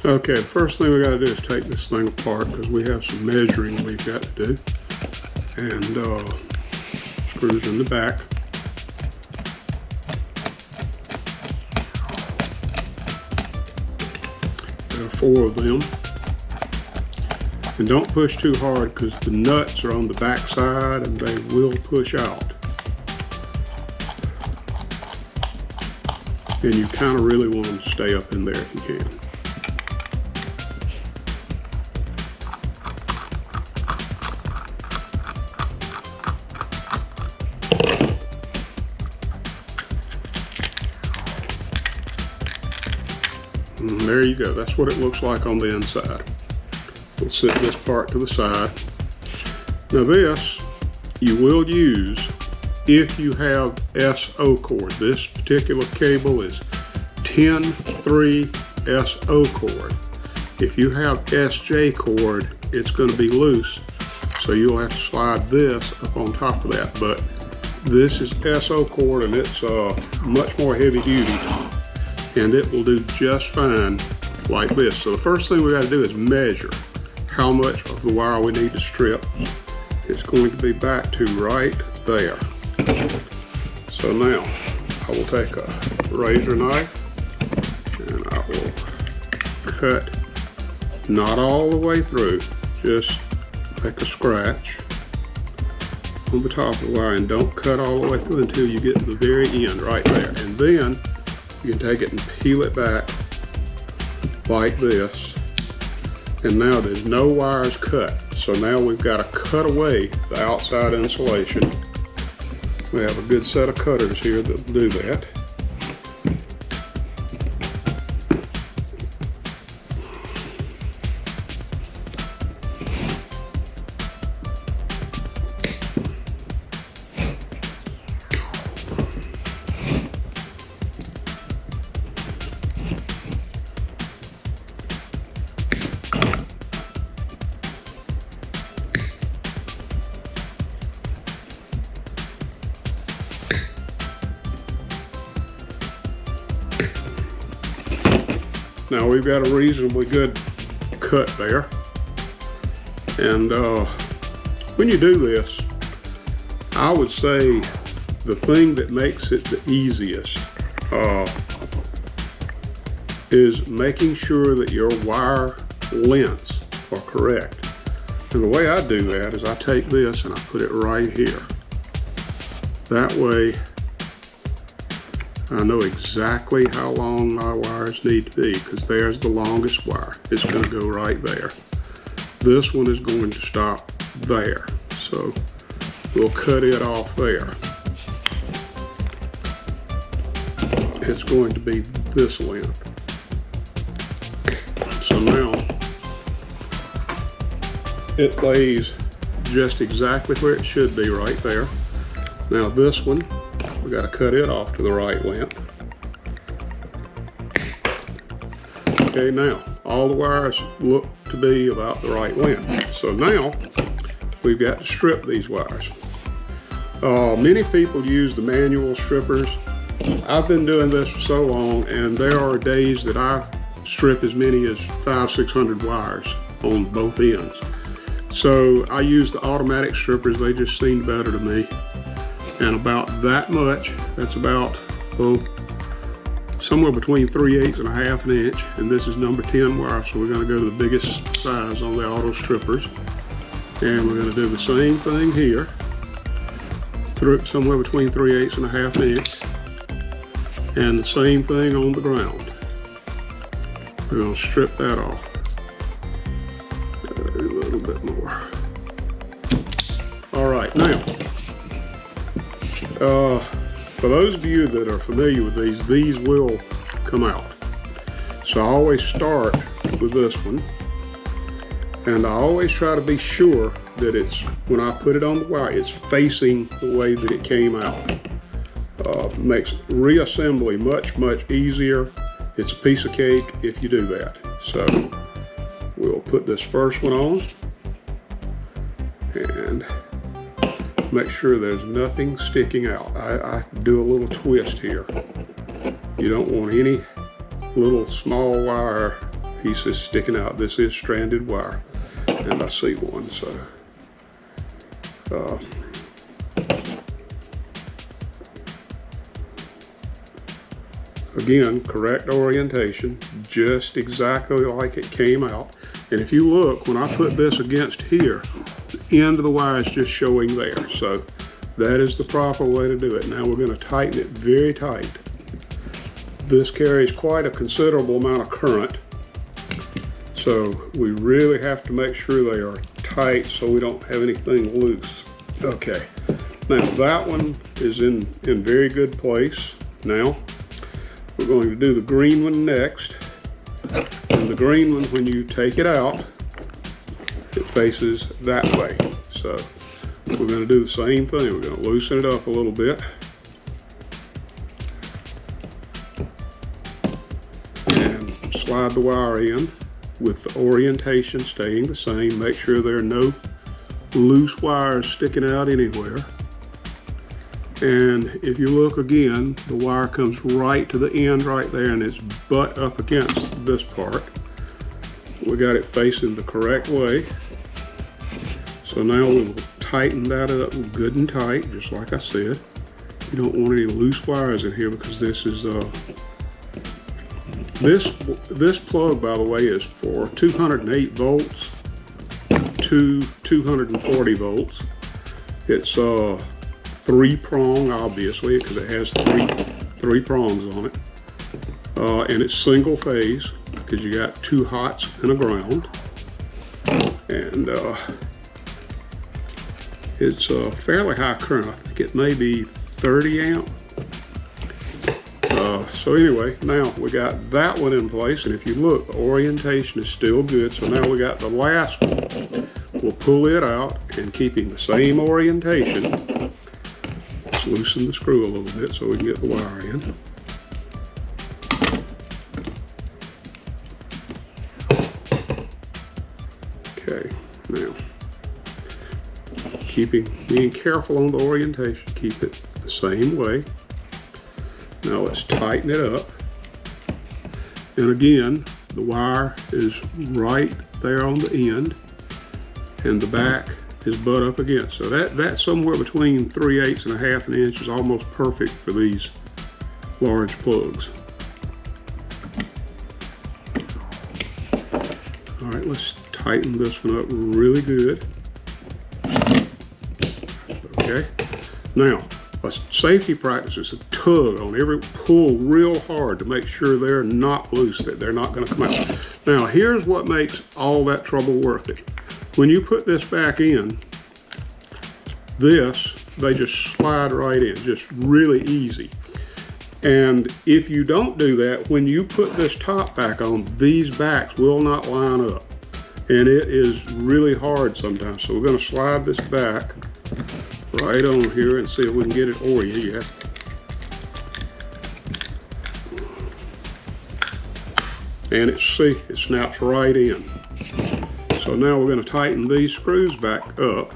Okay, the first thing we got to do is take this thing apart because we have some measuring we've got to do. And screws in the back. There are 4 of them. And don't push too hard because the nuts are on the back side and they will push out. And you kind of really want them to stay up in there if you can. And there you go. That's what it looks like on the inside. We'll set this part to the side. Now this you will use if you have SO cord. This particular cable is 10-3 SO cord. If you have SJ cord, it's going to be loose, so you'll have to slide this up on top of that. But this is SO cord and it's much more heavy duty, and it will do just fine like this. So the first thing we got to do is measure how much of the wire we need to strip. It's going to be back to right there. So now I will take a razor knife and I will cut, not all the way through, just make a scratch on the top of the wire, and don't cut all the way through until you get to the very end right there. And then you can take it and peel it back like this. And now there's no wires cut. So now we've got to cut away the outside insulation. We have a good set of cutters here that will do that. Now we've got a reasonably good cut there, and when you do this, I would say the thing that makes it the easiest is making sure that your wire lengths are correct. And the way I do that is I take this and I put it right here. That way I know exactly how long my wires need to be, because there's the longest wire. It's going to go right there. This one is going to stop there. So we'll cut it off there. It's going to be this length. So now it lays just exactly where it should be right there. Now this one, we got to cut it off to the right length. Okay, now all the wires look to be about the right length. So now we've got to strip these wires. Many people use the manual strippers. I've been doing this for so long, and there are days that I strip as many as 500-600 wires on both ends. So I use the automatic strippers. They just seem better to me. And about that much, that's about, well, somewhere between 3/8 and 1/2 inch. And this is number 10 wire, so we're going to go to the biggest size on the auto strippers. And we're going to do the same thing here, through somewhere between 3/8 and 1/2 inch. And the same thing on the ground. We're going to strip that off. A little bit more. All right, now, for those of you that are familiar with these will come out. So I always start with this one, and I always try to be sure that it's, when I put it on the wire, it's facing the way that it came out. Makes reassembly much easier. It's a piece of cake if you do that. So we'll put this first one on and make sure there's nothing sticking out. I do a little twist here. You don't want any little small wire piece is sticking out. This is stranded wire, and I see one, so again, correct orientation, just exactly like it came out. And if you look, when I put this against here, the end of the wire is just showing there. So that is the proper way to do it. Now we're going to tighten it very tight. This carries quite a considerable amount of current, so we really have to make sure they are tight so we don't have anything loose. Okay, now that one is in very good place. Now we're going to do the green one next. And the green one, when you take it out, it faces that way. So we're going to do the same thing. We're going to loosen it up a little bit. And slide the wire in with the orientation staying the same. Make sure there are no loose wires sticking out anywhere. And if you look again, the wire comes right to the end right there, and it's butt up against this part. We got it facing the correct way. So now we'll tighten that up good and tight, just like I said. You don't want any loose wires in here because this is this plug, by the way, is for 208 volts to 240 volts. It's 3-prong, obviously, because it has three prongs on it, and it's single phase because you got 2 hots and a ground, and it's a fairly high current. I think it may be 30 amp. So anyway, now we got that one in place, and if you look, the orientation is still good. So now we got the last one. We'll pull it out, and keeping the same orientation, let's loosen the screw a little bit so we can get the wire in. Okay, now being careful on the orientation, keep it the same way. Now let's tighten it up. And again, the wire is right there on the end, and the back is butt up against. So that's somewhere between 3/8 and 1/2 an inch is almost perfect for these large plugs. All right, let's tighten this one up really good. Okay, now a safety practice is to tug on every pull real hard to make sure they're not loose, that they're not going to come out. Now here's what makes all that trouble worth it. When you put this back in, they just slide right in, just really easy. And if you don't do that, when you put this top back on, these backs will not line up. And it is really hard sometimes. So we're going to slide this back right on here and see if we can get it oriented. And it snaps right in. So now we're going to tighten these screws back up.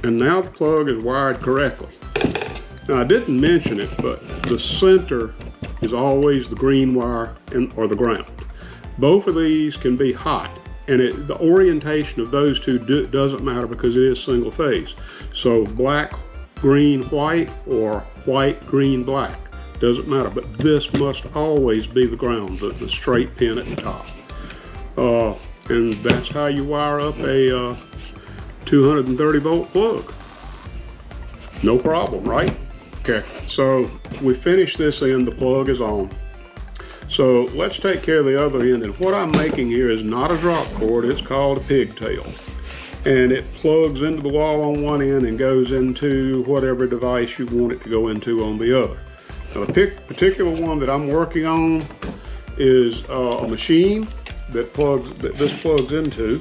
And now the plug is wired correctly. Now I didn't mention it, but the center is always the green wire or the ground. Both of these can be hot, and the orientation of those two doesn't matter because it is single phase. So black, green, white, or white, green, black. Doesn't matter, but this must always be the ground, the straight pin at the top. And that's how you wire up a 230 volt plug. No problem, right? Okay, so we finished this end, the plug is on. So let's take care of the other end, and what I'm making here is not a drop cord, it's called a pigtail. And it plugs into the wall on one end and goes into whatever device you want it to go into on the other. Now the particular one that I'm working on is a machine that this plugs into,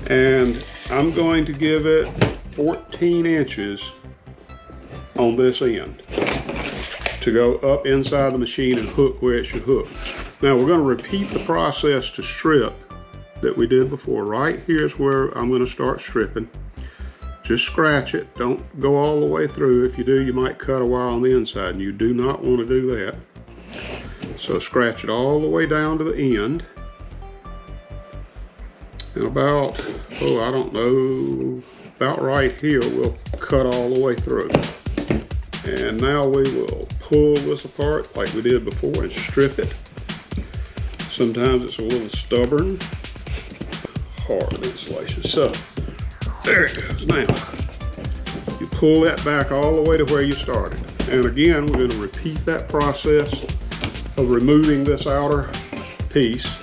and I'm going to give it 14 inches on this end to go up inside the machine and hook where it should hook. Now we're going to repeat the process to strip that we did before. Right here is where I'm going to start stripping. Just scratch it. Don't go all the way through. If you do, you might cut a wire on the inside, and you do not want to do that. So scratch it all the way down to the end. And about, oh, I don't know, about right here, we'll cut all the way through. And now we will pull this apart like we did before and strip it. Sometimes it's a little stubborn, hard insulation. So, there it goes. Now, you pull that back all the way to where you started. And again, we're going to repeat that process of removing this outer piece.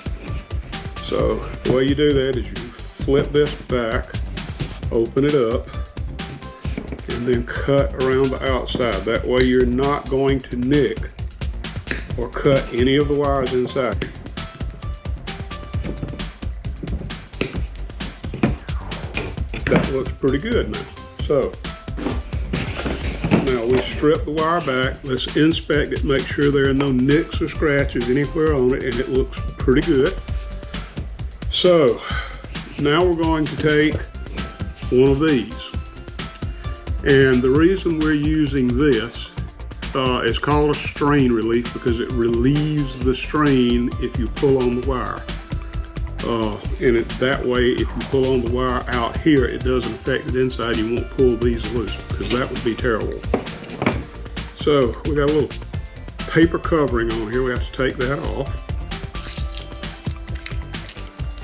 So the way you do that is you flip this back, open it up, and then cut around the outside. That way you're not going to nick or cut any of the wires inside. That looks pretty good now. So now we strip the wire back. Let's inspect it, make sure there are no nicks or scratches anywhere on it, and it looks pretty good. So now we're going to take one of these, and the reason we're using this is called a strain relief, because it relieves the strain if you pull on the wire. And that way, if you pull on the wire out here, it doesn't affect it inside. You won't pull these loose, because that would be terrible. So we got a little paper covering on here. We have to take that off.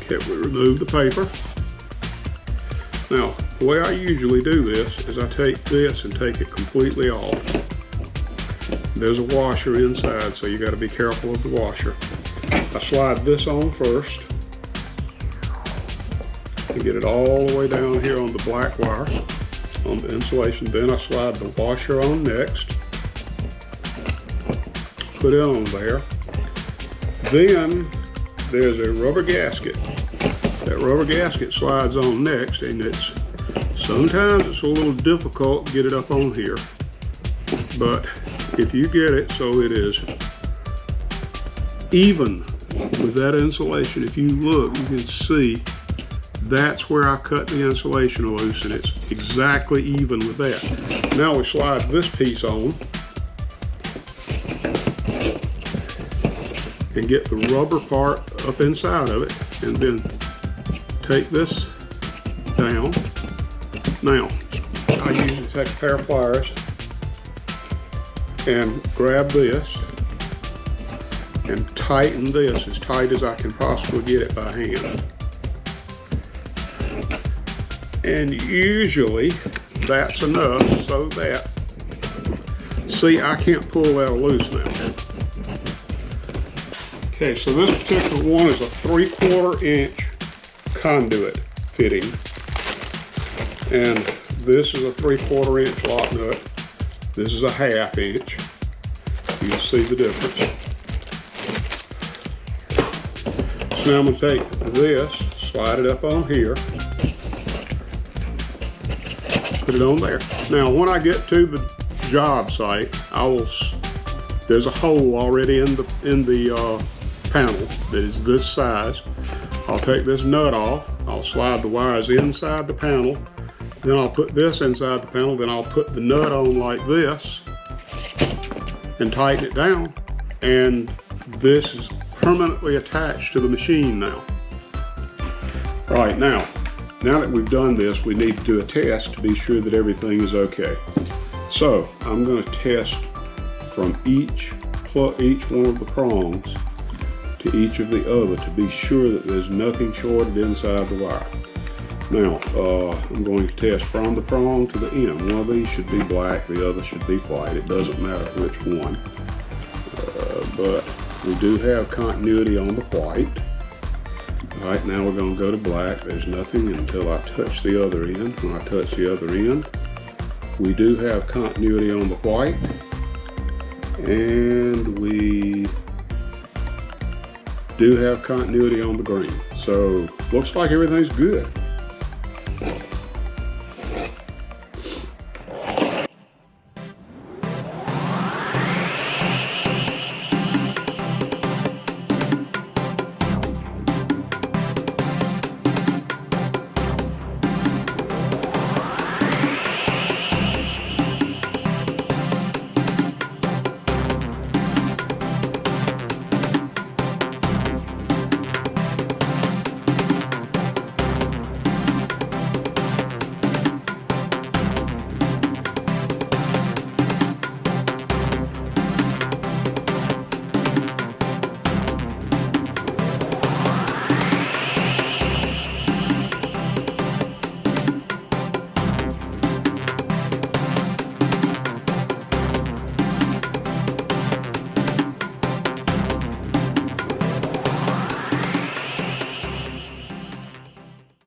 Okay, we remove the paper. Now, the way I usually do this is I take this and take it completely off. There's a washer inside, so you got to be careful of the washer. I slide this on first and get it all the way down here on the black wire on the insulation. Then I slide the washer on next. Put it on there. Then there's a rubber gasket. That rubber gasket slides on next, and sometimes it's a little difficult to get it up on here. But if you get it so it is even with that insulation, if you look, you can see that's where I cut the insulation loose, and it's exactly even with that. Now we slide this piece on and get the rubber part up inside of it, and then take this down. Now, I usually take a pair of pliers and grab this and tighten this as tight as I can possibly get it by hand. And usually that's enough so that, see, I can't pull that loose now. Okay, so this particular one is a 3/4 inch conduit fitting, and this is a 3/4 inch lock nut. This is a 1/2 inch. You can see the difference. So now I'm going to take this, slide it up on here, put it on there. Now when I get to the job site, there's a hole already in the panel that is this size. I'll take this nut off, I'll slide the wires inside the panel, then I'll put this inside the panel, then I'll put the nut on like this and tighten it down, and this is permanently attached to the machine now. Right, now that we've done this, we need to do a test to be sure that everything is okay. So I'm going to test from each one of the prongs to each of the other to be sure that there's nothing shorted inside the wire. Now, I'm going to test from the prong to the end. One of these should be black, the other should be white. It doesn't matter which one. But we do have continuity on the white. All right, now we're going to go to black. There's nothing until I touch the other end. When I touch the other end, we do have continuity on the white. And we do have continuity on the green. So looks like everything's good.